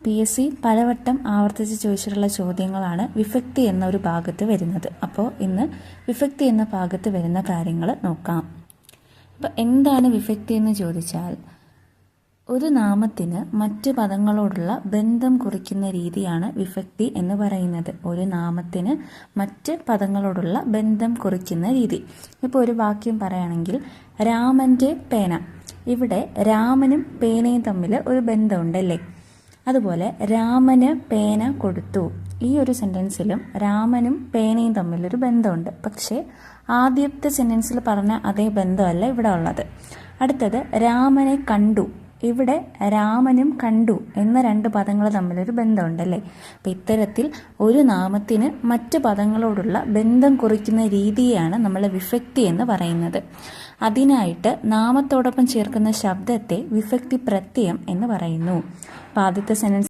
PSC പലവട്ടം ആവർത്തിച്ച് ചോദിച്ചിട്ടുള്ള ചോദ്യങ്ങളാണ് വിഭക്തി എന്ന ഒരു ഭാഗത്ത് വരുന്നത്. അപ്പോൾ ഇന്ന് വിഭക്തി എന്ന ഭാഗത്ത് വരുന്ന കാര്യങ്ങൾ നോക്കാം. അപ്പോൾ എന്താണ് വിഭക്തി എന്ന് ചോദിച്ചാൽ, ഒരു നാമത്തിന് മറ്റ് പദങ്ങളോടുള്ള ബന്ധം കുറിക്കുന്ന രീതിയാണ് വിഭക്തി എന്ന് പറയുന്നത്. ഒരു നാമത്തിന് മറ്റ് പദങ്ങളോടുള്ള ബന്ധം കുറിക്കുന്ന രീതി. ഇപ്പോൾ ഒരു വാക്യം പറയുകയാണെങ്കിൽ, രാമൻ്റെ പേന. ഇവിടെ രാമനും പേനയും തമ്മിൽ ഒരു ബന്ധമുണ്ടല്ലേ. അതുപോലെ രാമന് പേന കൊടുത്തു. ഈ ഒരു സെൻറ്റൻസിലും രാമനും പേനയും തമ്മിലൊരു ബന്ധമുണ്ട്. പക്ഷേ ആദ്യത്തെ സെൻറ്റൻസിൽ പറഞ്ഞ അതേ ബന്ധമല്ല ഇവിടെ ഉള്ളത്. അടുത്തത് രാമനെ കണ്ടു. ഇവിടെ രാമനും കണ്ടു എന്ന രണ്ട് പദങ്ങൾ തമ്മിലൊരു ബന്ധമുണ്ടല്ലേ. അപ്പം ഇത്തരത്തിൽ ഒരു നാമത്തിന് മറ്റ് പദങ്ങളോടുള്ള ബന്ധം കുറിക്കുന്ന രീതിയാണ് നമ്മൾ വിഭക്തി എന്ന് പറയുന്നത്. അതിനായിട്ട് നാമത്തോടൊപ്പം ചേർക്കുന്ന ശബ്ദത്തെ വിഭക്തി പ്രത്യയം എന്ന് പറയുന്നു. അപ്പം ആദ്യത്തെ സെൻറ്റൻസ്